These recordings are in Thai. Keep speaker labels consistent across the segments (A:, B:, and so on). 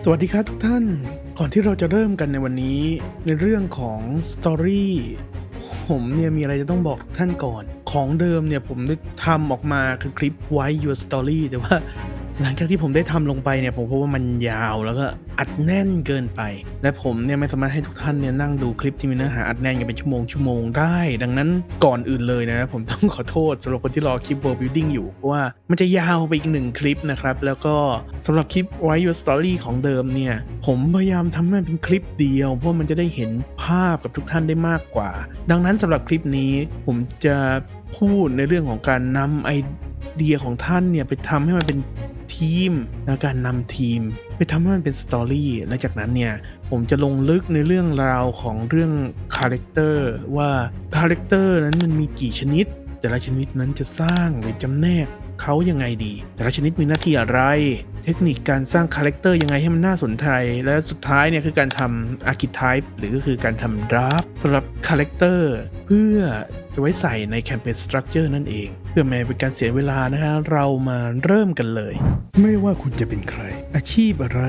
A: สวัสดีครับทุกท่านก่อนที่เราจะเริ่มกันในวันนี้ในเรื่องของสตอรี่ผมเนี่ยมีอะไรจะต้องบอกท่านก่อนของเดิมเนี่ยผมได้ทำออกมาคือคลิป Why Your Story แต่ว่าหลังจากที่ผมได้ทำลงไปเนี่ยผมพบว่ามันยาวแล้วก็อัดแน่นเกินไปและผมเนี่ยไม่สามารถให้ทุกท่านเนี่ยนั่งดูคลิปที่มีเนื้อหาอัดแน่นกันเป็นชั่วโมงได้ดังนั้นก่อนอื่นเลยนะผมต้องขอโทษสำหรับคนที่รอคลิป World Building อยู่เพราะว่ามันจะยาวไปอีก1คลิปนะครับแล้วก็สำหรับคลิป Why Your Story ของเดิมเนี่ยผมพยายามทำให้มันเป็นคลิปเดียวเพราะมันจะได้เห็นภาพกับทุกท่านได้มากกว่าดังนั้นสำหรับคลิปนี้ผมจะพูดในเรื่องของการนำไอเดียของท่านเนี่ยไปทำให้มันเป็นทีมและการนำทีมไปทำให้มันเป็นสตอรี่และจากนั้นเนี่ยผมจะลงลึกในเรื่องราวของเรื่องคาแรคเตอร์ว่าคาแรคเตอร์นั้นมันมีกี่ชนิดแต่ละชนิดนั้นจะสร้างหรือจำแนกเขายังไงดีแต่ละชนิดมีหน้าที่อะไรเทคนิคการสร้างคาแรคเตอร์ยังไงให้มันน่าสนใจและสุดท้ายเนี่ยคือการทำอาร์คิไทป์หรือก็คือการทำดราฟสำหรับคาแรคเตอร์เพื่อจะไว้ใส่ในแคมเปญสตรัคเจอร์นั่นเองเพื่อไม่เป็นการเสียเวลานะคะเรามาเริ่มกันเลยไม่ว่าคุณจะเป็นใครอาชีพอะไร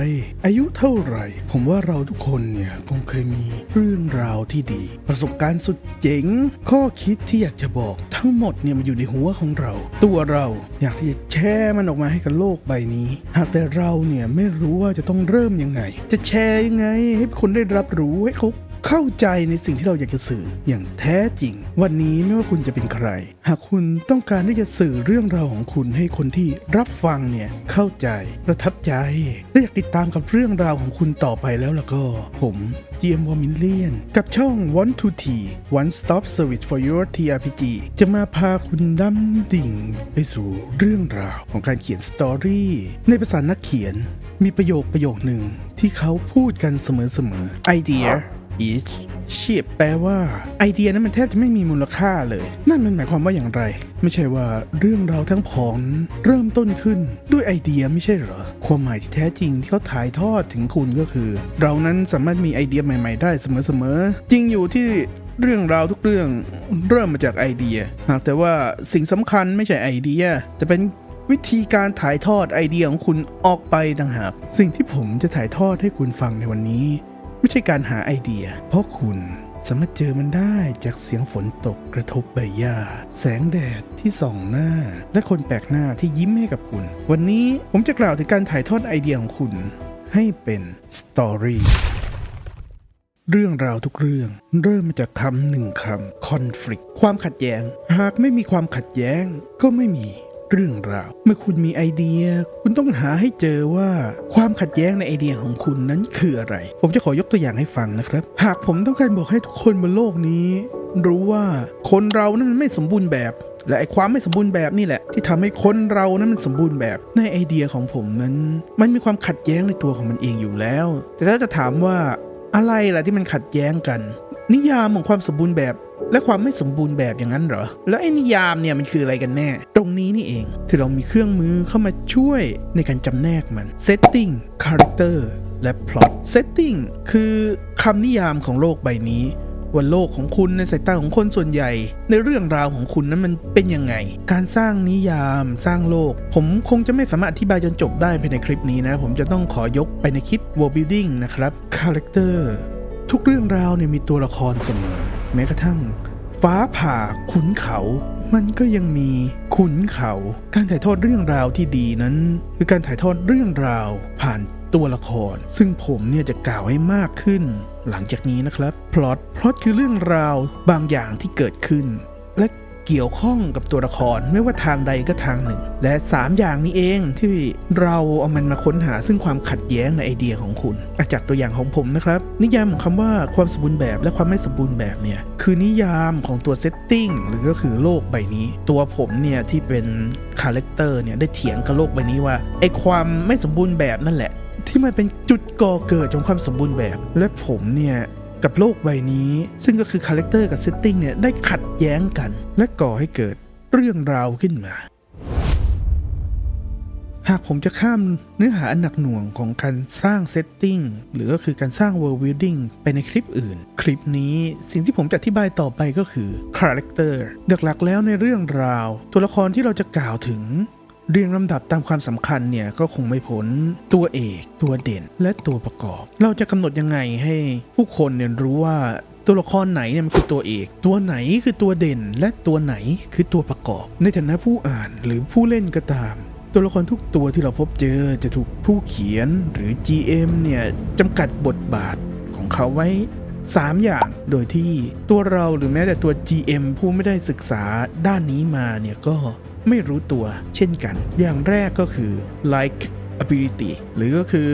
A: อายุเท่าไหร่ผมว่าเราทุกคนเนี่ยคงเคยมีเรื่องราวที่ดีประสบการณ์สุดเจ๋งข้อคิดที่อยากจะบอกทั้งหมดเนี่ยมันอยู่ในหัวของเราตัวเราอยากที่จะแชร์มันออกมาให้กับโลกใบนี้หากแต่เราเนี่ยไม่รู้ว่าจะต้องเริ่มยังไงจะแชร์ยังไงให้คนได้รับรู้ให้เขาเข้าใจในสิ่งที่เราอยากจะสื่ออย่างแท้จริงวันนี้ไม่ว่าคุณจะเป็นใครหากคุณต้องการที่จะสื่อเรื่องราวของคุณให้คนที่รับฟังเนี่ยเข้าใจประทับใจและอยากติดตามกับเรื่องราวของคุณต่อไปแล้วล่ะก็ผมเจียมวอมิลเลียนกับช่อง Want to T One Stop Service for Your TRPG จะมาพาคุณดำดิ่งไปสู่เรื่องราวของการเขียนสตอรี่ในภาษานักเขียนมีประโยคหนึ่งที่เขาพูดกันเสมอๆ Idea each ship แปลว่าไอเดียนั้นมันแทบจะไม่มีมูลค่าเลยนั่นมันหมายความว่าอย่างไรไม่ใช่ว่าเรื่องราวทั้งผองเริ่มต้นขึ้นด้วยไอเดียไม่ใช่เหรอความหมายที่แท้จริงที่เขาถ่ายทอดถึงคุณก็คือเรานั้นสามารถมีไอเดียใหม่ๆได้เสมอจริงอยู่ที่เรื่องราวทุกเรื่องเริ่มมาจากไอเดียหากแต่ว่าสิ่งสำคัญไม่ใช่ไอเดียจะเป็นวิธีการถ่ายทอดไอเดียของคุณออกไปต่างหากสิ่งที่ผมจะถ่ายทอดให้คุณฟังในวันนี้ไม่ใช่การหาไอเดียเพราะคุณสามารถเจอมันได้จากเสียงฝนตกกระทบใบหญ้าแสงแดดที่ส่องหน้าและคนแปลกหน้าที่ยิ้มให้กับคุณวันนี้ผมจะกล่าวถึงการถ่ายทอดไอเดียของคุณให้เป็นสตอรี่เรื่องราวทุกเรื่องเริ่มมาจากคำหนึ่งคำ conflict ความขัดแย้งหากไม่มีความขัดแย้งก็ไม่มีเรื่องราวเมื่อคุณมีไอเดียคุณต้องหาให้เจอว่าความขัดแย้งในไอเดียของคุณนั้นคืออะไรผมจะขอยกตัวอย่างให้ฟังนะครับหากผมต้องการบอกให้ทุกคนบนโลกนี้รู้ว่าคนเรานั้นมันไม่สมบูรณ์แบบและไอความไม่สมบูรณ์แบบนี่แหละที่ทำให้คนเรานั้นมันสมบูรณ์แบบในไอเดียของผมนั้นมันมีความขัดแย้งในตัวของมันเองอยู่แล้วแต่ถ้าจะถามว่าอะไรล่ะที่มันขัดแย้งกันนิยามของความสมบูรณ์แบบและความไม่สมบูรณ์แบบอย่างนั้นเหรอแล้วไอ้นิยามเนี่ยมันคืออะไรกันแน่ตรงนี้นี่เองที่เรามีเครื่องมือเข้ามาช่วยในการจำแนกมัน Setting Character และ Plot Setting คือคำนิยามของโลกใบนี้ว่าโลกของคุณในสายตาของคนส่วนใหญ่ในเรื่องราวของคุณนั้นมันเป็นยังไงการสร้างนิยามสร้างโลกผมคงจะไม่สามารถอธิบายจนจบได้ภายในคลิปนี้นะผมจะต้องขอยกไปในคลิป World Building นะครับ Characterทุกเรื่องราวเนี่ยมีตัวละครเสมอแม้กระทั่งฟ้าผ่าขุนเขามันก็ยังมีขุนเขาการถ่ายทอดเรื่องราวที่ดีนั้นคือการถ่ายทอดเรื่องราวผ่านตัวละครซึ่งผมเนี่ยจะกล่าวให้มากขึ้นหลังจากนี้นะครับพล็อตคือเรื่องราวบางอย่างที่เกิดขึ้นและเกี่ยวข้องกับตัวละครไม่ว่าทางใดก็ทางหนึ่งและ3อย่างนี้เองที่เราเอามันมาค้นหาซึ่งความขัดแย้งในไอเดียของคุณจากตัวอย่างของผมนะครับนิยามของคำว่าความสมบูรณ์แบบและความไม่สมบูรณ์แบบเนี่ยคือนิยามของตัวเซตติ้งหรือก็คือโลกใบนี้ตัวผมเนี่ยที่เป็นคาแรคเตอร์เนี่ยได้เถียงกับโลกใบนี้ว่าไอความไม่สมบูรณ์แบบนั่นแหละที่มันเป็นจุดก่อเกิดของความสมบูรณ์แบบและผมเนี่ยกับโลกใบนี้ซึ่งก็คือคาแรคเตอร์กับเซตติ้งเนี่ยได้ขัดแย้งกันและก่อให้เกิดเรื่องราวขึ้นมาหากผมจะข้ามเนื้อหาอันหนักหน่วงของการสร้างเซตติ้งหรือก็คือการสร้าง world building ไปในคลิปอื่นคลิปนี้สิ่งที่ผมจะอธิบายต่อไปก็คือคาแรคเตอร์หลักๆแล้วในเรื่องราวตัวละครที่เราจะกล่าวถึง เรียงลำดับตามความสำคัญเนี่ยก็คงไม่พ้นตัวเอกตัวเด่นและตัวประกอบเราจะกำหนดยังไงให้ผู้คนเนี่ยรู้ว่าตัวละครไหนเนี่ยมันคือตัวเอกตัวไหนคือตัวเด่นและตัวไหนคือตัวประกอบในฐานะผู้อ่านหรือผู้เล่นก็ตามตัวละครทุกตัวที่เราพบเจอจะถูกผู้เขียนหรือ GM เนี่ยจำกัดบทบาทของเขาไว้3 อย่างโดยที่ตัวเราหรือแม้แต่ตัว GM ผู้ไม่ได้ศึกษาด้านนี้มาเนี่ยก็ไม่รู้ตัวเช่นกันอย่างแรกก็คือ like ability หรือก็คือ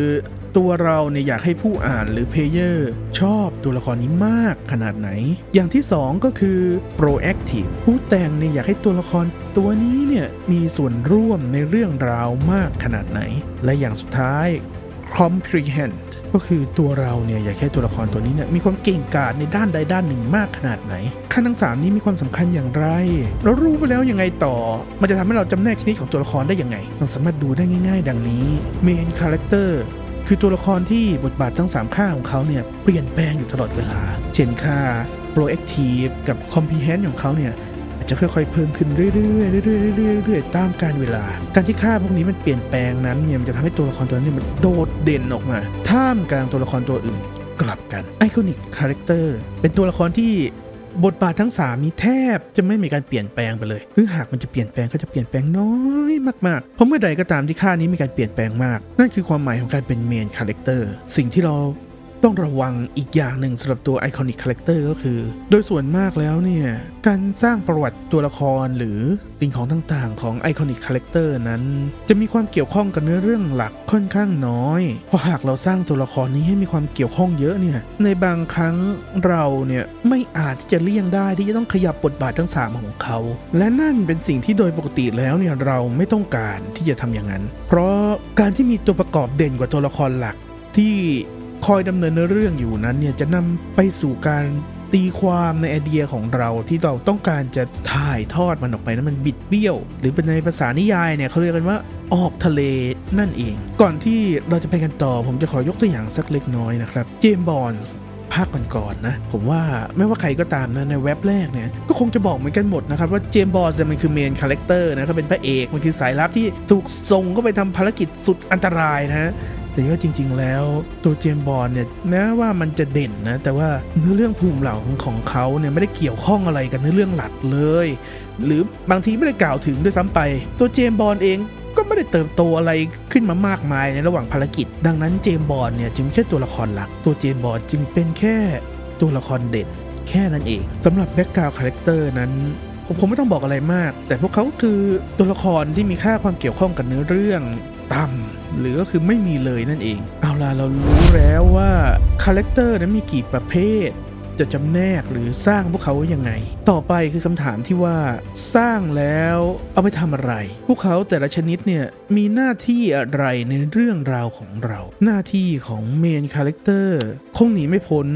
A: ตัวเราเนี่ยอยากให้ผู้อ่านหรือเพลเยอร์ชอบตัวละครนี้มากขนาดไหนอย่างที่2ก็คือ proactive ผู้แต่งเนี่ยอยากให้ตัวละครตัวนี้เนี่ยมีส่วนร่วมในเรื่องราวมากขนาดไหนและอย่างสุดท้าย comprehend ก็คือตัวเราเนี่ยอยากให้ตัวละครตัวนี้เนี่ยมีความเก่งกาจในด้านใดด้านหนึ่งมากขนาดไหนขั้นทั้ง3นี้มีความสำคัญอย่างไรเรารู้ไปแล้วยังไงต่อมันจะทำให้เราจำแนกชนิดของตัวละครได้ยังไงเราสามารถดูได้ง่ายๆดังนี้ main character คือตัวละครที่บทบาททั้ง3ค่าของเขาเนี่ยเปลี่ยนแปลงอยู่ตลอดเวลาเช่นค่า proactive กับ comprehend ของเขาเนี่ยอาจจะค่อยๆเพิ่มขึ้นเรื่อยๆเรื่อยๆตามกาลเวลาการที่ค่าพวกนี้มันเปลี่ยนแปลงนั้นเนี่ยมันจะทำให้ตัวละครตัวนั้นมันโดดเด่นออกมาท่ามกลางตัวละครตัวอื่นกลับกัน Iconic Character เป็นตัวละครที่บทบาททั้ง3นี้แทบจะไม่มีการเปลี่ยนแปลงไปเลยหรือหากมันจะเปลี่ยนแปลงก็จะเปลี่ยนแปลงน้อยมากๆเพราะเมื่อใดก็ตามที่ค่านี้มีการเปลี่ยนแปลงมากนั่นคือความหมายของการเป็น Main Character สิ่งที่เราต้องระวังอีกอย่างหนึ่งสำหรับตัว Iconic Character ก็คือโดยส่วนมากแล้วเนี่ยการสร้างประวัติตัวละครหรือสิ่งของต่างๆของ Iconic Character นั้นจะมีความเกี่ยวข้องกับเนื้อเรื่องหลักค่อนข้างน้อยเพราะหากเราสร้างตัวละครนี้ให้มีความเกี่ยวข้องเยอะเนี่ยในบางครั้งเราเนี่ยไม่อาจที่จะเลี่ยงได้ที่จะต้องขยับบทบาททั้ง3ของเขาและนั่นเป็นสิ่งที่โดยปกติแล้วเนี่ยเราไม่ต้องการที่จะทำอย่างนั้นเพราะการที่มีตัวประกอบเด่นกว่าตัวละครหลักที่คอยดำเนินเรื่องอยู่นั้นเนี่ยจะนำไปสู่การตีความในไอเดียของเราที่เราต้องการจะถ่ายทอดมันออกไปนั้นมันบิดเบี้ยวหรือเป็นในภาษานิยายเนี่ยเขาเรียกกันว่าออกทะเลนั่นเองก่อนที่เราจะไปกันต่อผมจะขอยกตัวอย่างสักเล็กน้อยนะครับเจมส์บอนด์ภาคก่อนๆนะผมว่าไม่ว่าใครก็ตามนะในเว็บแรกเนี่ยก็คงจะบอกเหมือนกันหมดนะครับว่าเจมส์บอนด์มันคือเมนคาแรคเตอร์นะเขาเป็นพระเอกมันคือสายลับที่ถูกส่งเข้าไปทำภารกิจสุดอันตรายนะแต่ว่าจริงๆแล้วตัวเจมส์บอนด์เนี่ยแม้ว่ามันจะเด่นนะแต่ว่าเนื้อเรื่องภูมิหลังของเขาเนี่ยไม่ได้เกี่ยวข้องอะไรกับเนื้อเรื่องหลักเลยหรือบางทีไม่ได้กล่าวถึงด้วยซ้ำไปตัวเจมส์บอนด์เองก็ไม่ได้เติบโตอะไรขึ้นมามากมายในระหว่างภารกิจดังนั้นเจมส์บอนด์เนี่ยจึงแค่ตัวละครหลักตัวเจมส์บอนด์จึงเป็นแค่ตัวละครเด่นแค่นั้นเองสำหรับแบ็คกราวด์คาแรคเตอร์นั้นผมคงไม่ต้องบอกอะไรมากแต่พวกเขาคือตัวละครที่มีค่าความเกี่ยวข้องกับเนื้อเรื่องต่ำหรือก็คือไม่มีเลยนั่นเองเอาล่ะเรารู้แล้วว่าคาแรคเตอร์นั้นมีกี่ประเภทจะจำแนกหรือสร้างพวกเขายังไงต่อไปคือคำถามที่ว่าสร้างแล้วเอาไปทำอะไรพวกเขาแต่ละชนิดเนี่ยมีหน้าที่อะไรในเรื่องราวของเราหน้าที่ของเมนคาแรคเตอร์คงหนีไม่พ้น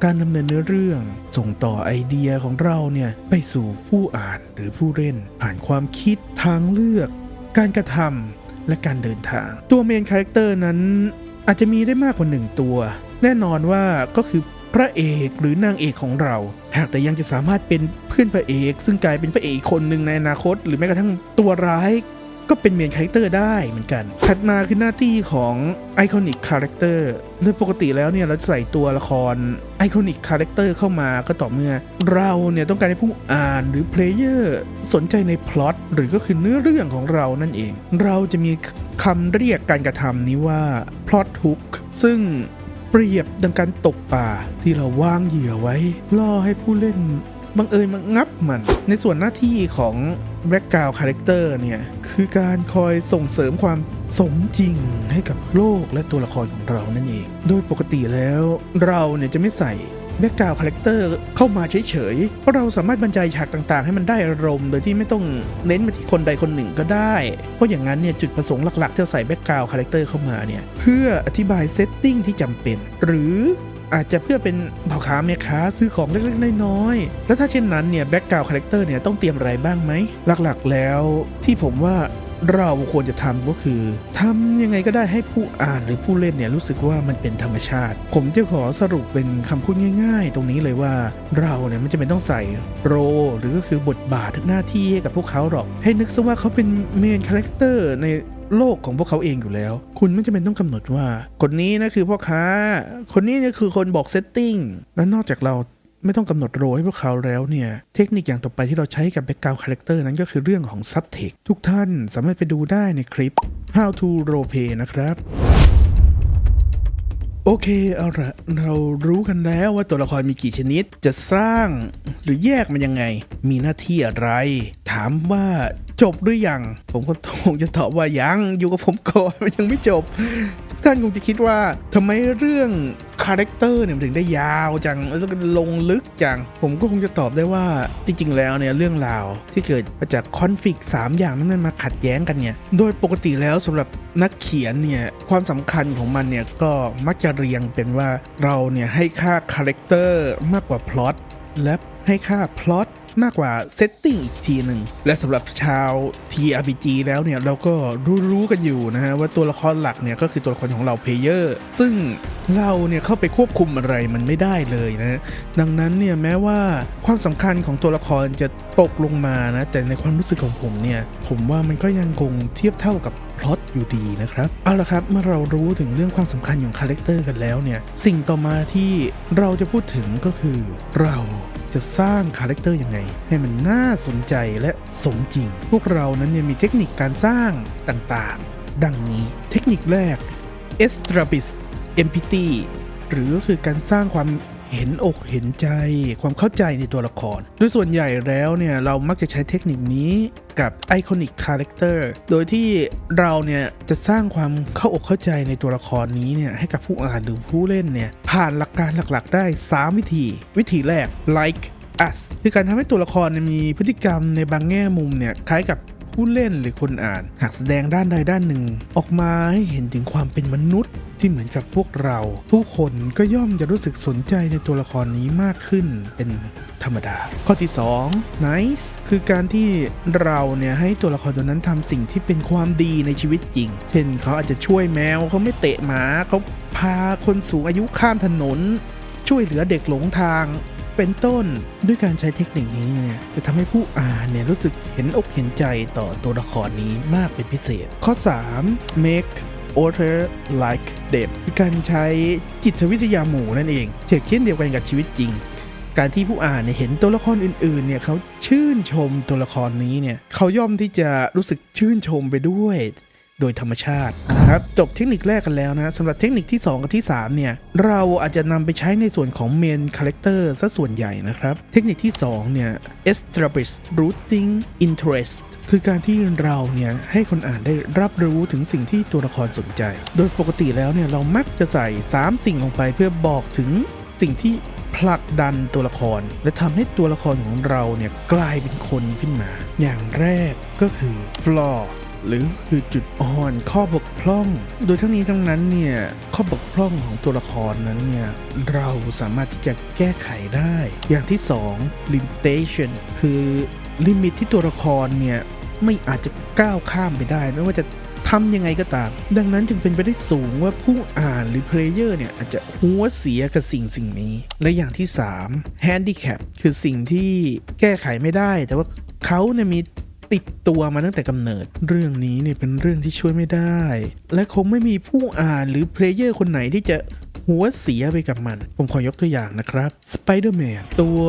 A: การดำเนินเนื้อเรื่องส่งต่อไอเดียของเราเนี่ยไปสู่ผู้อ่านหรือผู้เล่นผ่านความคิดทางเลือกการกระทำและการเดินทางตัวเมนคาแรคเตอร์นั้นอาจจะมีได้มากกว่า1ตัวแน่นอนว่าก็คือพระเอกหรือนางเอกของเราหากแต่ยังจะสามารถเป็นเพื่อนพระเอกซึ่งกลายเป็นพระเอกอีกคนหนึ่งในอนาคตหรือแม้กระทั่งตัวร้ายก็เป็นเมนคาแรคเตอร์ได้เหมือนกันถัดมาคือหน้าที่ของไอคอนิกคาแรคเตอร์โดยปกติแล้วเนี่ยเราใส่ตัวละครไอคอนิกคาแรคเตอร์เข้ามาก็ต่อเมื่อเราเนี่ยต้องการให้ผู้อ่านหรือเพลเยอร์สนใจในพล็อตหรือก็คือเนื้อเรื่องของเรานั่นเองเราจะมีคำเรียกการกระทำนี้ว่า plot hook ซึ่งเปรียบดังการตกปลาที่เราวางเหยื่อไว้ล่อให้ผู้เล่นบังเอิญมางับมันในส่วนหน้าที่ของ background character เนี่ยคือการคอยส่งเสริมความสมจริงให้กับโลกและตัวละครของเรานั่นเองโดยปกติแล้วเราเนี่ยจะไม่ใส่ background character เข้ามาเฉยๆเพราะเราสามารถบรรยายฉากต่างๆให้มันได้อารมณ์โดยที่ไม่ต้องเน้นมาที่คนใดคนหนึ่งก็ได้เพราะอย่างนั้นเนี่ยจุดประสงค์หลักๆที่เราใส่ background character เข้ามาเนี่ยเพื่ออธิบาย setting ที่จำเป็นหรืออาจจะเพื่อเป็นพ่อค้าแม่ค้าซื้อของเล็กๆน้อยๆแล้วถ้าเช่นนั้นเนี่ยแบ็คกราวด์คาแรคเตอร์เนี่ยต้องเตรียมอะไรบ้างไหมหลักๆแล้วที่ผมว่า เราควรจะทำก็คือทำยังไงก็ได้ให้ผู้อ่านหรือผู้เล่นเนี่ยรู้สึกว่ามันเป็นธรรมชาติผมจะขอสรุปเป็นคำพูดง่ายๆตรงนี้เลยว่าเราเนี่ยไม่จำเป็นต้องใส่โรหรือก็คือบทบาทหน้าที่ให้กับพวกเขาหรอกให้นึกซะว่าเขาเป็นเมนคาแรคเตอร์ในโลกของพวกเขาเองอยู่แล้วคุณไม่จำเป็นต้องกำหนดว่าคนนี้นะคือพ่อค้าคนนี้เนี่ยคือคนบอกเซตติ้งและนอกจากเราไม่ต้องกำหนดโรให้พวกเขาแล้วเนี่ยเทคนิคอย่างต่อไปที่เราใช้กับ Background Character นั้นก็คือเรื่องของ Subtext ทุกท่านสามารถไปดูได้ในคลิป How to Roleplay นะครับโอเคเอาละเรารู้กันแล้วว่าตัวละครมีกี่ชนิดจะสร้างหรือแยกมันยังไงมีหน้าที่อะไรถามว่าจบหรือยังผมก็คงจะตอบว่ายังอยู่กับผมก่อนมันยังไม่จบท่านคงจะคิดว่าทำไมเรื่องคาแรคเตอร์เนี่ยมันถึงได้ยาวจังแล้วก็ลงลึกจังผมก็คงจะตอบได้ว่าจริงๆแล้วเนี่ยเรื่องราวที่เกิดมาจากคอนฟลิกต์3อย่างนั้นมันมาขัดแย้งกันเนี่ยโดยปกติแล้วสำหรับนักเขียนเนี่ยความสำคัญของมันเนี่ยก็มักจะเรียงเป็นว่าเราเนี่ยให้ค่าคาแรคเตอร์มากกว่าพล็อตและให้ค่าพล็อตมากกว่าเซตติ้งอีกทีหนึ่งและสำหรับชาว TRPG แล้วเนี่ยเราก็รู้กันอยู่นะฮะว่าตัวละครหลักเนี่ยก็คือตัวละครของเราเพลเยอร์ซึ่งเราเนี่ยเข้าไปควบคุมอะไรมันไม่ได้เลยนะดังนั้นเนี่ยแม้ว่าความสำคัญของตัวละครจะตกลงมานะแต่ในความรู้สึกของผมเนี่ยผมว่ามันก็ยังคงเทียบเท่ากับพล็อตอยู่ดีนะครับเอาละครับเมื่อเรารู้ถึงเรื่องความสำคัญของคาแรคเตอร์กันแล้วเนี่ยสิ่งต่อมาที่เราจะพูดถึงก็คือเราจะสร้างคาแรคเตอร์ยังไงให้มันน่าสนใจและสมจริงพวกเรานั้นยังมีเทคนิคการสร้างต่างๆดังนี้เทคนิคแรก Establish Empathy หรือก็คือการสร้างความเห็นอกเห็นใจความเข้าใจในตัวละครโดยส่วนใหญ่แล้วเนี่ยเรามักจะใช้เทคนิคนี้กับ Iconic Character โดยที่เราเนี่ยจะสร้างความเข้าอกเข้าใจในตัวละครนี้เนี่ยให้กับผู้อ่านหรือผู้เล่นเนี่ยผ่านหลักการหลักๆได้3วิธีแรก Like Us คือการทำให้ตัวละครมีพฤติกรรมในบางแง่มุมเนี่ยคล้ายกับผู้เล่นหรือคนอ่านหากแสดงด้านใดด้านหนึ่งออกมาให้เห็นถึงความเป็นมนุษย์ที่เหมือนกับพวกเราผู้คนก็ย่อมจะรู้สึกสนใจในตัวละครนี้มากขึ้นเป็นธรรมดาข้อที่2 Nice คือการที่เราเนี่ยให้ตัวละครตัวนั้นทำสิ่งที่เป็นความดีในชีวิตจริงเช่นเขาอาจจะช่วยแมวเขาไม่เตะหมาเขาพาคนสูงอายุข้ามถนนช่วยเหลือเด็กหลงทางเป็นต้นด้วยการใช้เทคนิคนี้เนี่ยจะทำให้ผู้อ่านเนี่ยรู้สึกเห็นอกเห็นใจต่อตัวละครนี้มากเป็นพิเศษข้อ3 Make author like them คือการใช้จิตวิทยาหมู่นั่นเองเช่นเดียวกันกับชีวิตจริงการที่ผู้อ่านเนี่ยเห็นตัวละครอื่นๆเนี่ยเขาชื่นชมตัวละครนี้เนี่ยเขาย่อมที่จะรู้สึกชื่นชมไปด้วยโดยธรรมชาตินะครับจบเทคนิคแรกกันแล้วนะสำหรับเทคนิคที่2กับที่3เนี่ยเราอาจจะนำไปใช้ในส่วนของ Main Character ซะส่วนใหญ่นะครับเทคนิคที่2เนี่ย Establish Rooting Interest คือการที่เราเนี่ยให้คนอ่านได้รับรู้ถึงสิ่งที่ตัวละครสนใจโดยปกติแล้วเนี่ยเรามักจะใส่3สิ่งลงไปเพื่อบอกถึงสิ่งที่ผลักดันตัวละครและทำให้ตัวละครของเราเนี่ยกลายเป็นคนขึ้นมาอย่างแรกก็คือ flaw หรือคือจุดอ่อนข้อบกพร่องโดยทั้งนี้ทั้งนั้นเนี่ยข้อบกพร่องของตัวละครนั้นเนี่ยเราสามารถที่จะแก้ไขได้อย่างที่2 limitation คือลิมิตที่ตัวละครเนี่ยไม่อาจจะก้าวข้ามไปได้ไม่ว่าจะทำยังไงก็ตามดังนั้นจึงเป็นไปได้สูงว่าผู้อ่านหรือเพลเยอร์เนี่ยอาจจะหัวเสียกับสิ่งนี้และอย่างที่3 handicap คือสิ่งที่แก้ไขไม่ได้แต่ว่าเขาเนี่ยมีติดตัวมาตั้งแต่กำเนิดเรื่องนี้เนี่ยเป็นเรื่องที่ช่วยไม่ได้และคงไม่มีผู้อ่านหรือเพลเยอร์คนไหนที่จะหัวเสียไปกับมันผมขอยกตัวอย่างนะครับ Spider-Man ตัว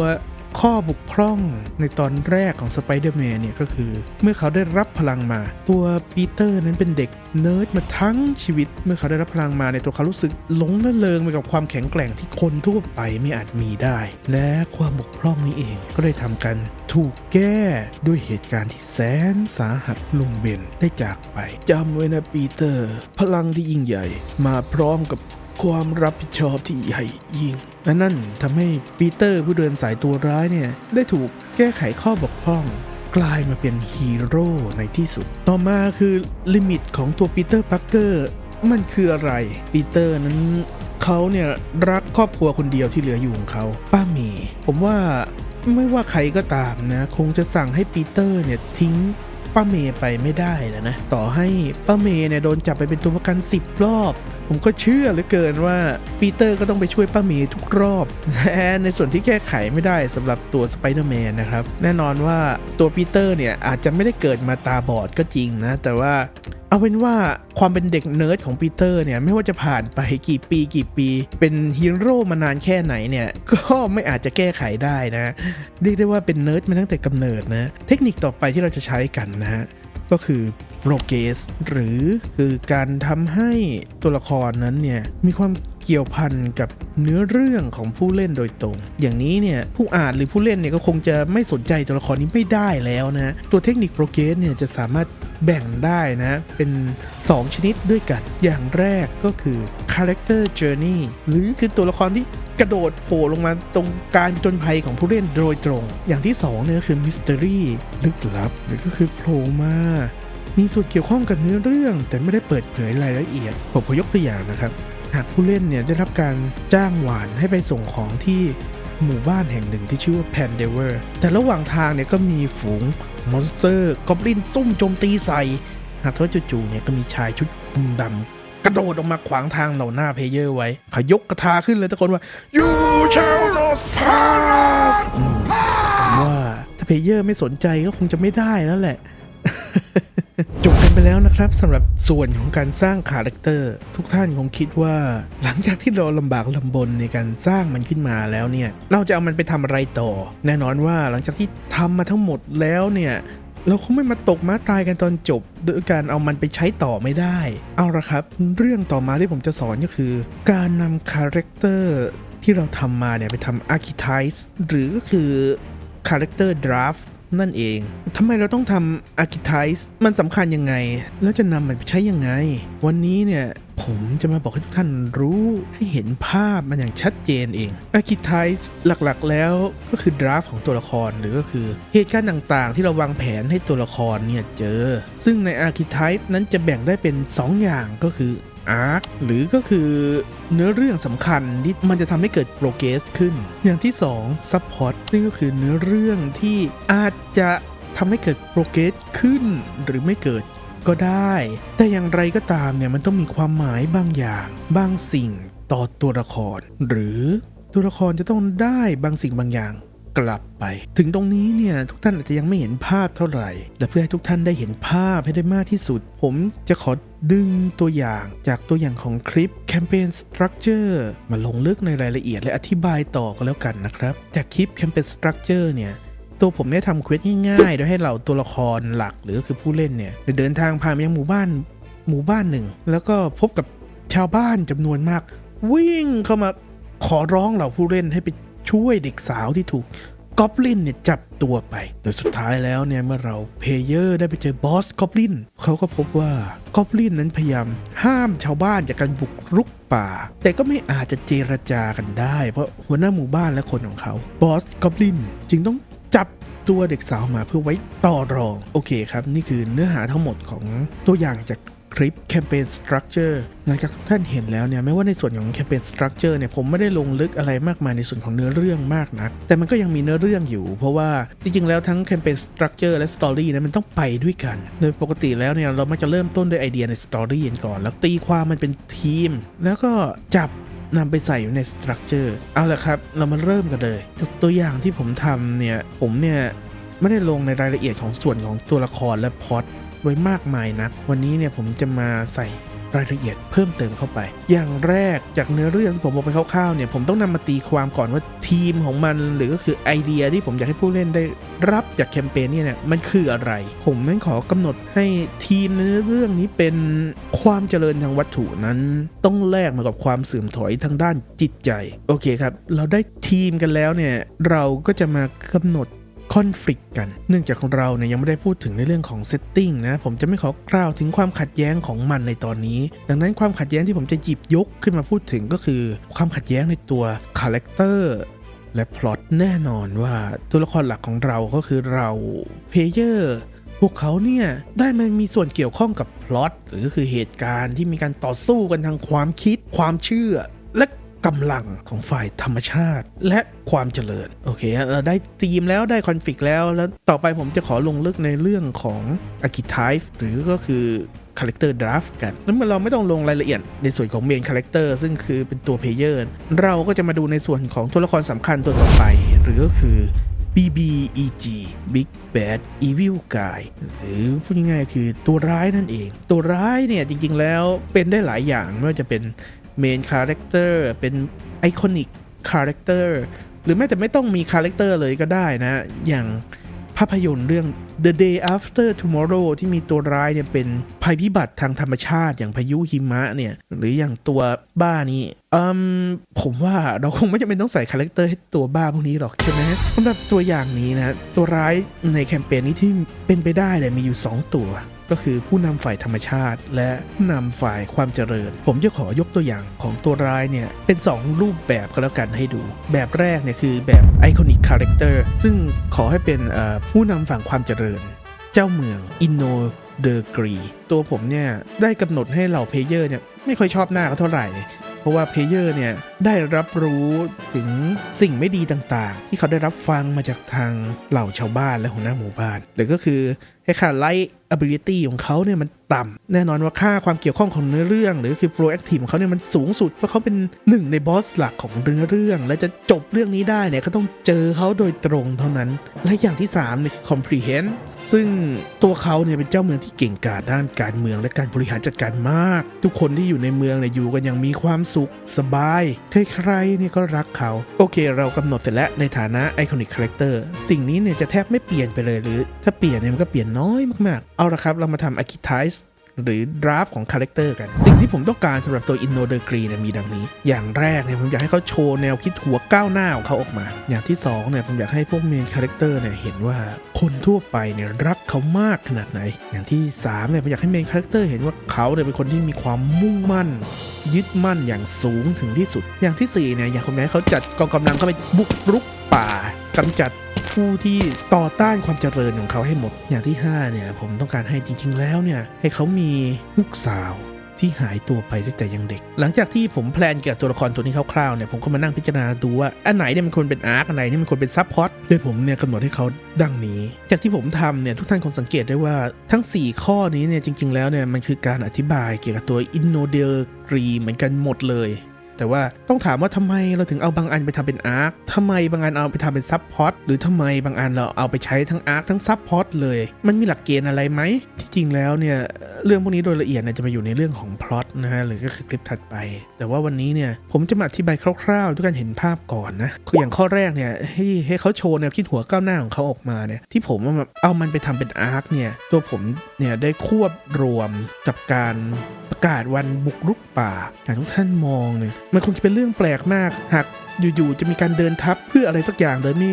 A: ข้อบกพร่องในตอนแรกของ Spider-Man เนี่ยก็คือเมื่อเขาได้รับพลังมาตัวปีเตอร์นั้นเป็นเด็กเนิร์ดมาทั้งชีวิตเมื่อเขาได้รับพลังมาในตัวเขารู้สึกหลงระเริงไปกับความแข็งแกร่งที่คนทั่วไปไม่อาจมีได้และความบกพร่องนี้เองก็ได้ทำกันถูกแก้ด้วยเหตุการณ์ที่แสนสาหัสลุงเบนได้จากไปจำไว้นะปีเตอร์พลังที่ยิ่งใหญ่มาพร้อมกับความรับผิดชอบที่ใหญ่ยิ่งและนั่นทำให้ปีเตอร์ผู้เดินสายตัวร้ายเนี่ยได้ถูกแก้ไขข้อบกพร่องกลายมาเป็นฮีโร่ในที่สุดต่อมาคือลิมิตของตัวปีเตอร์พาร์เกอร์มันคืออะไรปีเตอร์นั้นเขาเนี่ยรักครอบครัวคนเดียวที่เหลืออยู่ของเขาป้าเมย์ผมว่าไม่ว่าใครก็ตามนะคงจะสั่งให้ปีเตอร์เนี่ยทิ้ง ป้าเมย์ไปไม่ได้แล้วนะต่อให้ป้าเมย์เนี่ยโดนจับไปเป็นตัวประกัน10 รอบผมก็เชื่อเหลือเกินว่าปีเตอร์ก็ต้องไปช่วยป้าเมย์ทุกรอบและในส่วนที่แก้ไขไม่ได้สำหรับตัวสไปเดอร์แมนนะครับแน่นอนว่าตัวปีเตอร์เนี่ยอาจจะไม่ได้เกิดมาตาบอดก็จริงนะแต่ว่าเอาเป็นว่าความเป็นเด็กเนิร์ดของปีเตอร์เนี่ยไม่ว่าจะผ่านไปกี่ปีเป็นฮีโร่มานานแค่ไหนเนี่ยก็ไม่อาจจะแก้ไขได้นะเรียกได้ว่าเป็นเนิร์ดมาตั้งแต่กำเนิดนะเทคนิคต่อไปที่เราจะใช้กันนะฮะก็คือโปรเกสหรือคือการทำให้ตัวละครนั้นเนี่ยมีความเกี่ยวพันกับเนื้อเรื่องของผู้เล่นโดยตรงอย่างนี้เนี่ยผู้อ่านหรือผู้เล่นเนี่ยก็คงจะไม่สนใจตัวละครนี้ไม่ได้แล้วนะตัวเทคนิคโปรเกสเนี่ยจะสามารถแบ่งได้นะเป็น2ชนิดด้วยกันอย่างแรกก็คือ Character Journey หรือคือตัวละครที่กระโดดโผล่ลงมาตรงการผจญภัยของผู้เล่นโดยตรงอย่างที่2เนี่ยก็คือ Mystery ลึกลับหรือก็คือโผล่มามีส่วนเกี่ยวข้องกับเนื้อเรื่องแต่ไม่ได้เปิดเผยรายละเอียดผมขอยกตัวอย่างนะครับหากผู้เล่นเนี่ยได้รับการจ้างหวานให้ไปส่งของที่หมู่บ้านแห่งหนึ่งที่ชื่อว่า Pandever แต่ระหว่างทางเนี่ยก็มีฝูงมอนสเตอร์กอบลินซุ่มโจมตีใส่หากว่าจู่ๆเนี่ยก็มีชายชุดคลุมดำกระโดดออกมาขวางทางเหล่าหน้าเพลเยอร์ไว้เขายกกระทาขึ้นเลยตะโกนว่า You shall not pass ว่าถ้าเพลเยอร์ไม่สนใจก็คงจะไม่ได้แล้วแหละ จบกันไปแล้วนะครับสำหรับส่วนของการสร้างคาแรคเตอร์ทุกท่านคงคิดว่าหลังจากที่เราลำบากลำบนในการสร้างมันขึ้นมาแล้วเนี่ยเราจะเอามันไปทำอะไรต่อแน่นอนว่าหลังจากที่ทำมาทั้งหมดแล้วเนี่ยเราคงไม่มาตกม้าตายกันตอนจบโดยการเอามันไปใช้ต่อไม่ได้เอาละครับเรื่องต่อมาที่ผมจะสอนก็คือการนำคาแรคเตอร์ที่เราทำมาเนี่ยไปทำ Archetype หรือก็คือ Character Draftนั่นเองทำไมเราต้องทำ Archetype มันสำคัญยังไงแล้วจะนำมันไปใช้ยังไงวันนี้เนี่ยผมจะมาบอกให้ทุกท่านรู้ให้เห็นภาพมันอย่างชัดเจนเอง Archetype หลักๆแล้วก็คือ draft ของตัวละครหรือก็คือเหตุการณ์ต่างๆที่เราวางแผนให้ตัวละครเนี่ยเจอซึ่งใน Archetype นั้นจะแบ่งได้เป็น2อย่างก็คืออาร์คหรือก็คือเนื้อเรื่องสำคัญที่มันจะทำให้เกิดโปรเกรสขึ้นอย่างที่2ซัพพอร์ตนี่ก็คือเนื้อเรื่องที่อาจจะทำให้เกิดโปรเกรสขึ้นหรือไม่เกิดก็ได้แต่อย่างไรก็ตามเนี่ยมันต้องมีความหมายบางอย่างบางสิ่งต่อตัวละครหรือตัวละครจะต้องได้บางสิ่งบางอย่างกลับไปถึงตรงนี้เนี่ยทุกท่านอาจจะยังไม่เห็นภาพเท่าไหร่และเพื่อให้ทุกท่านได้เห็นภาพให้ได้มากที่สุดผมจะขอดึงตัวอย่างจากตัวอย่างของคลิป Campaign Structure มาลงลึกในรายละเอียดและอธิบายต่อกันแล้วกันนะครับจากคลิป Campaign Structure เนี่ยตัวผมได้ทำเควสง่ายๆโดยให้เราตัวละครหลักหรือคือผู้เล่นเนี่ยเดินทางผ่านไปยังหมู่บ้านหนึ่งแล้วก็พบกับชาวบ้านจำนวนมากวิ่งเข้ามาขอร้องเหล่าผู้เล่นให้ไปช่วยเด็กสาวที่ถูกกอบลินเนี่ยจับตัวไปโดยสุดท้ายแล้วเนี่ยเมื่อเราเพลเยอร์ได้ไปเจอบอสกอบลินเขาก็พบว่ากอบลินนั้นพยายามห้ามชาวบ้านจากการบุกรุกป่าแต่ก็ไม่อาจจะเจรจากันได้เพราะหัวหน้าหมู่บ้านและคนของเขาบอสกอบลินจึงต้องจับตัวเด็กสาวมาเพื่อไว้ต่อรองโอเคครับนี่คือเนื้อหาทั้งหมดของตัวอย่างจากคลิป Campaign Structure หลังจากทุกท่านเห็นแล้วเนี่ยไม่ว่าในส่วนของ Campaign Structure เนี่ยผมไม่ได้ลงลึกอะไรมากมายในส่วนของเนื้อเรื่องมากนักแต่มันก็ยังมีเนื้อเรื่องอยู่เพราะว่าจริงๆแล้วทั้ง Campaign Structure และ Story นั้นมันต้องไปด้วยกันโดยปกติแล้วเนี่ยเรามักจะเริ่มต้นด้วยไอเดียใน Story กันก่อนแล้วตีความมันเป็นทีมแล้วก็จับนำไปใส่อยู่ใน Structure เอาละครับเรามาเริ่มกันเลยตัวอย่างที่ผมทำเนี่ยผมเนี่ยไม่ได้ลงในรายละเอียดของส่วนของตัวละครและพล็อตไว้มากมายนักวันนี้เนี่ยผมจะมาใส่รายละเอียดเพิ่มเติมเข้าไปอย่างแรกจากเนื้อเรื่องที่ผมบอกไปคร่าวๆเนี่ยผมต้องนำมาตีความก่อนว่าทีมของมันหรือก็คือไอเดียที่ผมอยากให้ผู้เล่นได้รับจากแคมเปญเนี่ยมันคืออะไรผมนั้นขอกำหนดให้ทีมในเรื่องนี้เป็นความเจริญทางวัตถุนั้นต้องแลกมากับความเสื่อมถอยทางด้านจิตใจโอเคครับเราได้ทีมกันแล้วเนี่ยเราก็จะมากำหนดคอนฟ lict กันเนื่องจากของเราเนี่ยยังไม่ได้พูดถึงในเรื่องของเซตติ้งนะผมจะไม่ขอกล่าวถึงความขัดแย้งของมันในตอนนี้ดังนั้นความขัดแย้งที่ผมจะหยิบยกขึ้นมาพูดถึงก็คือความขัดแย้งในตัวคาแรคเตอร์และพล็อตแน่นอนว่าตัวละครหลักของเราก็คือเราเพลเยอร์พวกเขาเนี่ยได้มามีส่วนเกี่ยวข้องกับพล็อตหรือคือเหตุการณ์ที่มีการต่อสู้กันทางความคิดความเชื่อและ กำลังของฝ่ายธรรมชาติและความเจริญโอเคเราได้ธีมแล้วได้คอนฟลิกต์แล้วต่อไปผมจะขอลงลึกในเรื่องของ Archetype หรือก็คือ Character Draft กันแล้วเมื่อเราไม่ต้องลงรายละเอียดในส่วนของ Main Character ซึ่งคือเป็นตัว Player เราก็จะมาดูในส่วนของตัวละครสำคัญตัวต่อไปหรือก็คือ BBEG Big Bad Evil Guy หรือพูดง่ายๆคือตัวร้ายนั่นเองตัวร้ายเนี่ยจริงๆแล้วเป็นได้หลายอย่างไม่ว่าจะเป็น Main Character เป็น Iconic Character หรือแม้แต่ไม่ต้องมี Character เลยก็ได้นะอย่างภาพยนตร์เรื่อง The Day After Tomorrow ที่มีตัวร้ายเนี่ยเป็นภัยพิบัติทางธรรมชาติอย่างพายุหิมะเนี่ยหรืออย่างตัวบ้านี้ผมว่าเราคงไม่จำเป็นต้องใส่คาแรคเตอร์ให้ตัวบ้าพวกนี้หรอกใช่ไหมสำหรับตัวอย่างนี้นะตัวร้ายในแคมเปญนี้ที่เป็นไปได้เลยมีอยู่2ตัวก็คือผู้นำฝ่ายธรรมชาติและผู้นำฝ่ายความเจริญผมจะขอยกตัวอย่างของตัวร้ายเนี่ยเป็น2รูปแบบก็แล้วกันให้ดูแบบแรกเนี่ยคือแบบ Iconic Character ซึ่งขอให้เป็นผู้นำฝั่งความเจริญเจ้าเมืองอินโนเดอร์กรีตัวผมเนี่ยได้กำหนดให้เหล่าเพลเยอร์เนี่ยไม่ค่อยชอบหน้าเขาเท่าไหร่เพราะว่าเพลเยอร์เนี่ยได้รับรู้ถึงสิ่งไม่ดีต่างๆที่เขาได้รับฟังมาจากทางเหล่าชาวบ้านและหัวหน้าหมู่บ้านหรือก็คือให้ค่าไลท์ ability ของเขาเนี่ยมันต่ำแน่นอนว่าค่าความเกี่ยวข้องของเนื้อเรื่องหรือคือ proactive ของเขาเนี่ยมันสูงสุดเพราะเขาเป็นหนึ่งในบอสหลักของเนื้อเรื่องและจะจบเรื่องนี้ได้เนี่ยก็ต้องเจอเขาโดยตรงเท่านั้นและอย่างที่3เนี่ยคือ comprehend ซึ่งตัวเขาเนี่ยเป็นเจ้าเมืองที่เก่งกาจด้านการเมืองและการบริหารจัดการมากทุกคนที่อยู่ในเมืองเนี่ยอยู่กันอย่างมีความสุขสบายใครๆเนี่ยก็รักเขาโอเคเรากำหนดเสร็จแล้วในฐานะ iconic character สิ่งนี้เนี่ยจะแทบไม่เปลี่ยนไปเลยหรือถ้าเปลี่ยนเนี่ยมันก็เปลี่ยนน้อยมากๆเอาละครับเรามาทำ archetype หรือ draft ของ character กันสิ่งที่ผมต้องการสำหรับตัว Inno Degree เนี่ยมีดังนี้อย่างแรกเนี่ยผมอยากให้เขาโชว์แนวคิดหัวก้าวหน้าของเขาออกมาอย่างที่2เนี่ยผมอยากให้พวก main character เนี่ยเห็นว่าคนทั่วไปเนี่ยรักเขามากขนาดไหนอย่างที่3เนี่ยผมอยากให้ main character เห็นว่าเขาเนี่ยเป็นคนที่มีความมุ่งมั่นยึดมั่นอย่างสูงถึงที่สุดอย่างที่4เนี่ยอยากให้เขาจัดกองกำลังเข้าไปบุกรุกป่ากำจัดผู้ที่ต่อต้านความเจริญของเขาให้หมดอย่างที่5เนี่ยผมต้องการให้จริงๆแล้วเนี่ยให้เขามีลูกสาวที่หายตัวไปตั้งแต่ยังเด็กหลังจากที่ผมแพลนเกี่ยวกับตัวละครตัวนี้คร่าวๆเนี่ยผมก็มานั่งพิจารณาดูว่าอันไหนเนี่ยมันควรเป็นอาร์คอันไหนเนี่ยมันควรเป็นซับพล็อตโดยผมเนี่ยกำหนดให้เขาดังนี้จากที่ผมทำเนี่ยทุกท่านคงสังเกตได้ว่าทั้ง4ข้อนี้เนี่ยจริงๆแล้วเนี่ยมันคือการอธิบายเกี่ยวกับตัว Inno Degree เหมือนกันหมดเลยแต่ว่าต้องถามว่าทำไมเราถึงเอาบางอันไปทำเป็นอาร์คทำไมบางอันเอาไปทำเป็นซับพล็อตหรือทำไมบางอันเราเอาไปใช้ทั้งอาร์คทั้งซับพล็อตเลยมันมีหลักเกณฑ์อะไรไหมที่จริงแล้วเนี่ยเรื่องพวกนี้โดยละเอียดเนี่ยจะมาอยู่ในเรื่องของพล็อตนะฮะหรือก็คือคลิปถัดไปแต่ว่าวันนี้เนี่ยผมจะมาอธิบายคร่าวๆทุกการเห็นภาพก่อนนะอย่างข้อแรกเนี่ยให้เขาโชว์แนวคิดหัวก้าวหน้าของเขาออกมาเนี่ยที่ผมเอามันไปทำเป็นอาร์คเนี่ยตัวผมเนี่ยได้ควบรวมกับการประกาศวันบุกรุกป่าอย่างทุกท่านมองเนี่ยมันคงจะเป็นเรื่องแปลกมากหากอยู่ๆจะมีการเดินทัพเพื่ออะไรสักอย่างโดยไม่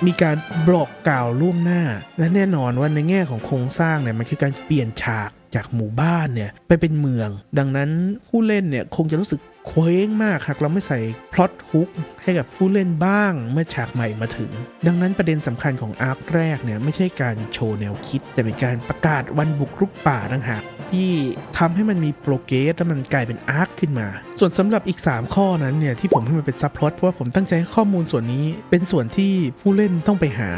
A: มีการบอกกล่าวล่วงหน้าและแน่นอนว่าในแง่ของโครงสร้างเนี่ยมันคือการเปลี่ยนฉากจากหมู่บ้านเนี่ยไปเป็นเมืองดังนั้นผู้เล่นเนี่ยคงจะรู้สึกเคว้งมากหากเราไม่ใส่พล็อตฮุกให้กับผู้เล่นบ้างเมื่อฉากใหม่มาถึงดังนั้นประเด็นสำคัญของอาร์คแรกเนี่ยไม่ใช่การโชว์แนวคิดแต่เป็นการประกาศวันบุกรุกป่าต่างหากที่ทำให้มันมีโปรเกรสและมันกลายเป็นอาร์คขึ้นมาส่วนสำหรับอีก3ข้อนั้นเนี่ยที่ผมให้มันเป็นซับพล็อตเพราะว่าผมตั้งใจให้ข้อมูลส่วนนี้เป็นส่วนที่ผู้เล่นต้องไปหา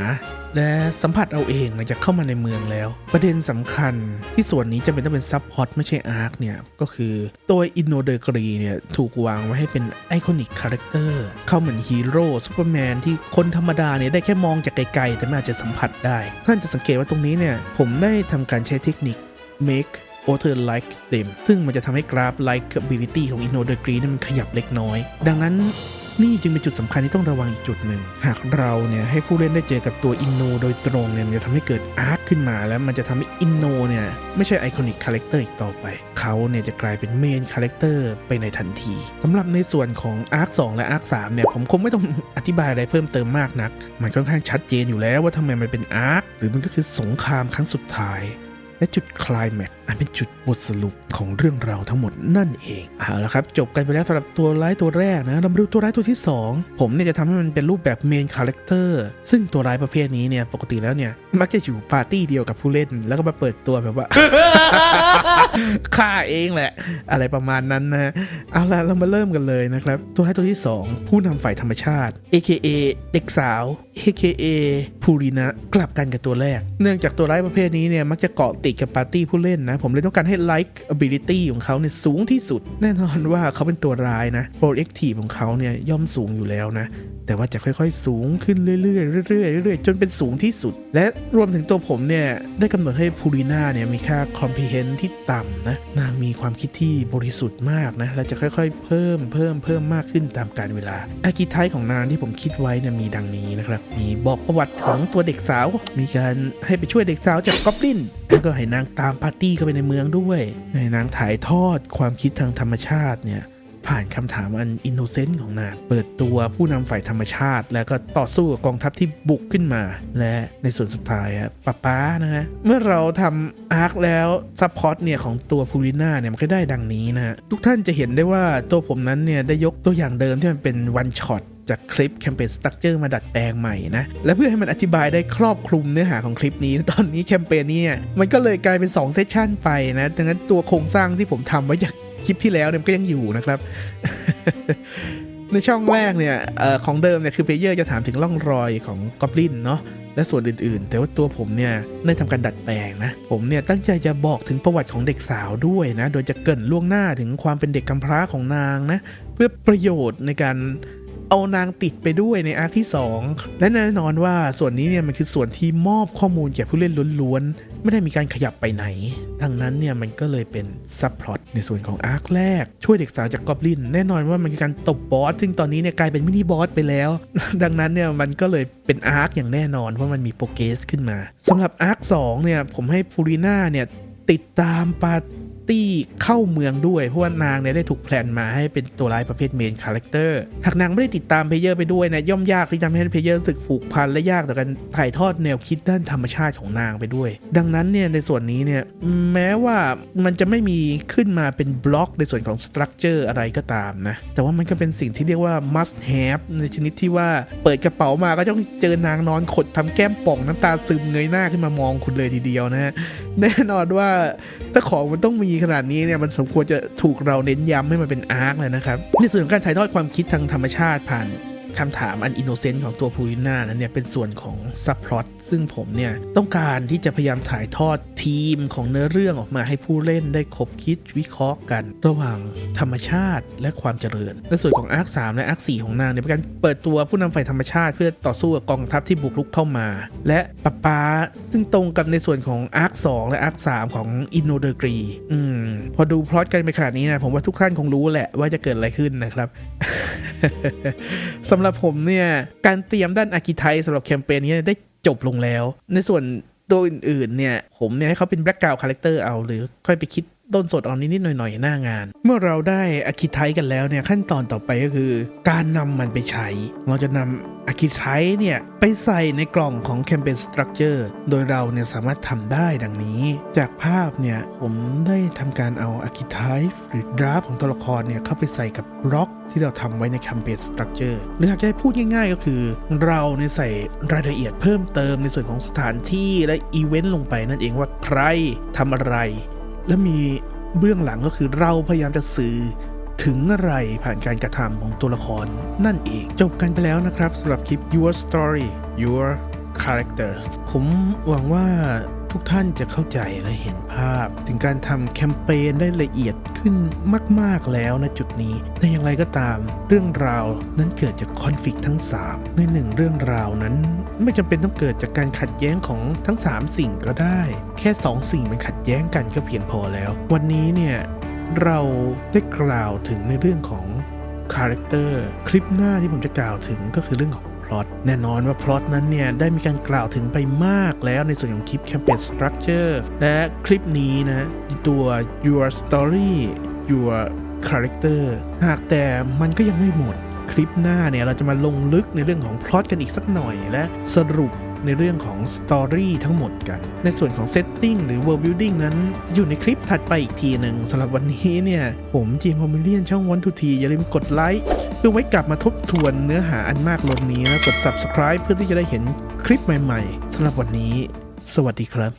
A: และสัมผัสเอาเองหลังจากเข้ามาในเมืองแล้วประเด็นสำคัญที่ส่วนนี้จะเป็นต้องเป็นซับพล็อตไม่ใช่อาร์คเนี่ยก็คือตัว Inno Degree เนี่ยถูกวางไว้ให้เป็นไอคอนิกคาแรคเตอร์เข้าเหมือนฮีโร่ซูเปอร์แมนที่คนธรรมดาเนี่ยได้แค่มองจากไกลๆแต่ไม่อาจจะสัมผัสได้ท่านจะสังเกตว่าตรงนี้เนี่ยผมได้ทำการใช้เทคนิค make author like them ซึ่งมันจะทำให้กราฟ likability ของ Inno Degree เนี่ยมันขยับเล็กน้อยดังนั้นนี่จึงเป็นจุดสำคัญที่ต้องระวังอีกจุดหนึ่งหากเราเนี่ยให้ผู้เล่นได้เจอกับตัว Inno โดยตรงเนี่ยมันจะทำให้เกิดอาร์คขึ้นมาแล้วมันจะทำให้ Inno เนี่ยไม่ใช่ไอคอนิกคาแรคเตอร์อีกต่อไปเขาเนี่ยจะกลายเป็นเมนคาแรคเตอร์ไปในทันทีสำหรับในส่วนของอาร์ค2และอาร์ค3เนี่ยผมคงไม่ต้องอธิบายอะไรเพิ่มเติมมากนักมันค่อนข้างชัดเจนอยู่แล้วว่าทำไมมันเป็นอาร์คหรือมันก็คือสงครามครั้งสุดท้าย และจุดไคลแม็กซ์อันเป็นจุดบทสรุปของเรื่องราวทั้งหมดนั่นเองเอาละครับจบกันไปแล้วสำหรับตัวร้ายตัวแรกนะเรามาดูตัวร้ายตัวที่2ผมเนี่ยจะทำให้มันเป็นรูปแบบเมนคาแรคเตอร์ซึ่งตัวร้ายประเภทนี้เนี่ยปกติแล้วเนี่ยมักจะอยู่ปาร์ตี้เดียวกับผู้เล่นแล้วก็มาเปิดตัวแบบว่า ฆ่าเองแหละอะไรประมาณนั้นนะเอาล่ะเรามาเริ่มกันเลยนะครับตัวร้ายตัวที่2ผู้นำฝ่ายธรรมชาติ AKA เด็กสาว AKA พูรินะกลับกันกับตัวแรกเนื่องจากตัวร้ายประเภทนี้เนี่ยมักจะเกาะติดกับปาร์ตี้ผู้เล่นนะผมเลยต้องการให้ like ability ของเขาเนี่ยสูงที่สุดแน่นอนว่าเขาเป็นตัวร้ายนะ proactive ของเขาเนี่ยย่อมสูงอยู่แล้วนะแต่ว่าจะค่อยๆสูงขึ้นเรื่อยๆเรื่อยๆเรื่อยๆจนเป็นสูงที่สุดและรวมถึงตัวผมเนี่ยได้กำหนดให้พูริน่าเนี่ยมีค่า comprehend ที่ต่ำนะนางมีความคิดที่บริสุทธิ์มากนะและจะค่อยๆเพิ่มมากขึ้นตามกาลเวลาอากิไทของนางที่ผมคิดไว้เนี่ยมีดังนี้นะครับมีบอกประวัติของตัวเด็กสาวมีการให้ไปช่วยเด็กสาวจากกอบลินแล้วก็ให้นางตามปาร์ตี้เข้าไปในเมืองด้วยให้นางถ่ายทอดความคิดทางธรรมชาติเนี่ยผ่านคำถามอันอินโนเซนต์ของนางเปิดตัวผู้นำฝ่ายธรรมชาติแล้วก็ต่อสู้กับกองทัพที่บุกขึ้นมาและในส่วนสุดท้ายป๊านะฮะเมื่อเราทำอาร์คแล้วซัพพอร์ตเนี่ยของตัวพูริน่าเนี่ยมันก็ได้ดังนี้นะฮะทุกท่านจะเห็นได้ว่าตัวผมนั้นเนี่ยได้ยกตัวอย่างเดิมที่มันเป็นวันช็อตจากคลิปแคมเปญสตรัคเจอร์มาดัดแปลงใหม่นะและเพื่อให้มันอธิบายได้ครอบคลุมเนื้อหาของคลิปนี้ตอนนี้แคมเปญนี้มันก็เลยกลายเป็น2เซสชั่นไปนะดังนั้นตัวโครงสร้างที่ผมทำไว้จากคลิปที่แล้วเนี่ยก็ยังอยู่นะครับ ในช่องแรกเนี่ยของเดิมเนี่ยคือเพลเยอร์จะถามถึงร่องรอยของกอบลินเนาะและส่วนอื่นๆแต่ว่าตัวผมเนี่ยได้ทำการดัดแปลงนะผมเนี่ยตั้งใจจะบอกถึงประวัติของเด็กสาวด้วยนะโดยจะเกริ่นล่วงหน้าถึงความเป็นเด็กกำพร้าของนางนะเพื่อประโยชน์ในการเอานางติดไปด้วยในอาร์คที่2และแน่นอนว่าส่วนนี้เนี่ยมันคือส่วนที่มอบข้อมูลแก่ผู้เล่นล้วนๆไม่ได้มีการขยับไปไหนดังนั้นเนี่ยมันก็เลยเป็นซับพล็อตในส่วนของอาร์คแรกช่วยเด็กสาวจากกอบลินแน่นอนว่ามันคือการตบบอสซึ่งตอนนี้เนี่ยกลายเป็นมินิบอสไปแล้ว ดังนั้นเนี่ยมันก็เลยเป็นอาร์คอย่างแน่นอนเพราะมันมีโปรเกรสขึ้นมาสำหรับอาร์ค2เนี่ยผมให้พูริน่าเนี่ยติดตามปาร์ตี้เข้าเมืองด้วยเพราะว่านางเนี่ยได้ถูกแพลนมาให้เป็นตัวร้ายประเภทเมนคาแรคเตอร์หากนางไม่ได้ติดตามเพลเยอร์ไปด้วยนะย่อมยากที่จะทำให้เพลเยอร์รู้สึกผูกพันและยากต่อการถ่ายทอดแนวคิดด้านธรรมชาติของนางไปด้วยดังนั้นเนี่ยในส่วนนี้เนี่ยแม้ว่ามันจะไม่มีขึ้นมาเป็นบล็อกในส่วนของสตรัคเจอร์อะไรก็ตามนะแต่ว่ามันก็เป็นสิ่งที่เรียกว่า must have ในชนิดที่ว่าเปิดกระเป๋ามาก็ต้องเจอนางนอนขดทำแก้มป่องน้ำตาซึมเงยหน้าขึ้นมามองคุณเลยทีเดียวนะฮะแน่นอนว่าถ้าของมันต้องมีขนาดนี้เนี่ยมันสมควรจะถูกเราเน้นย้ำให้มันเป็นอาร์คเลยนะครับในส่วนของการถ่ายทอดความคิดทางธรรมชาติผ่านคำถามอันอินโนเซนต์ของตัวพูริน่านั้นเนี่ยเป็นส่วนของซับพล็อตซึ่งผมเนี่ยต้องการที่จะพยายามถ่ายทอดทีมของเนื้อเรื่องออกมาให้ผู้เล่นได้คบคิดวิเคราะห์กันระหว่างธรรมชาติและความเจริญในส่วนของอาร์ค3และอาร์ค4ของนางเนี่ยเป็นการเปิดตัวผู้นำฝ่ายธรรมชาติเพื่อต่อสู้กับกองทัพที่บุกรุกเข้ามาและป๊าซึ่งตรงกับในส่วนของอาร์ค2และอาร์ค3ของอินโนเดอร์กรีพอดูพล็อตกันไปขนาดนี้นะผมว่าทุกท่านคงรู้แหละว่าจะเกิดอะไรขึ้นนะครับ สำหรับผมเนี่ยการเตรียมด้านอาร์คิไทป์สำหรับแคมเปญนี้ได้จบลงแล้วในส่วนตัวอื่นๆเนี่ยผมเนี่ยให้เขาเป็นแบล็กกราวด์คาแรคเตอร์เอาหรือค่อยไปคิดต้นสดเอานิดๆหน่อยๆหน้างานเมื่อเราได้อาร์คิไทป์กันแล้วเนี่ยขั้นตอนต่อไปก็คือการนำมันไปใช้เราจะนำอาร์คิไทป์เนี่ยไปใส่ในกล่องของแคมเปญสตรัคเจอร์โดยเราเนี่ยสามารถทำได้ดังนี้จากภาพเนี่ยผมได้ทำการเอาอาร์คิไทป์หรือดราฟของตัวละครเนี่ยเข้าไปใส่กับบล็อกที่เราทำไว้ในแคมเปญสตรัคเจอร์หรือหากจะให้พูดง่ายๆก็คือเราเนี่ยใส่รายละเอียดเพิ่มเติมในส่วนของสถานที่และอีเวนต์ลงไปนั่นเองว่าใครทำอะไรและมีเบื้องหลังก็คือเราพยายามจะสื่อถึงอะไรผ่านการกระทำของตัวละครนั่นเองจบกันไปแล้วนะครับสำหรับคลิป Your Story Your Characters ผมหวังว่าทุกท่านจะเข้าใจและเห็นภาพถึงการทำแคมเปญได้ละเอียดขึ้นมากๆแล้วณจุดนี้แต่อย่างไรก็ตามเรื่องราวนั้นเกิดจากคอนฟลิกต์ทั้ง3ใน1เรื่องราวนั้นไม่จำเป็นต้องเกิดจากการขัดแย้งของทั้ง3สิ่งก็ได้แค่2สิ่งมันขัดแย้งกันก็เพียงพอแล้ววันนี้เนี่ยเราได้กล่าวถึงในเรื่องของคาแรคเตอร์คลิปหน้าที่ผมจะกล่าวถึงก็คือเรื่องของแน่นอนว่าพล็อตนั้นเนี่ยได้มีการกล่าวถึงไปมากแล้วในส่วนของคลิป Campaign Structure และคลิปนี้นะตัว Your Story Your Character หากแต่มันก็ยังไม่หมดคลิปหน้าเนี่ยเราจะมาลงลึกในเรื่องของพล็อตกันอีกสักหน่อยและสรุป ในเรื่องของ Story ทั้งหมดกันในส่วนของ Setting หรือ World Building นั้นอยู่ในคลิปถัดไปอีกทีหนึ่งสำหรับวันนี้เนี่ยผมจีม Homilian ช่องวันทุทีอย่าลืมกดไลค์เพื่อไว้กลับมาทบทวนเนื้อหาอันมากล้นนี้แล้วกด Subscribe เพื่อที่จะได้เห็นคลิปใหม่ๆสำหรับวันนี้สวัสดีครับ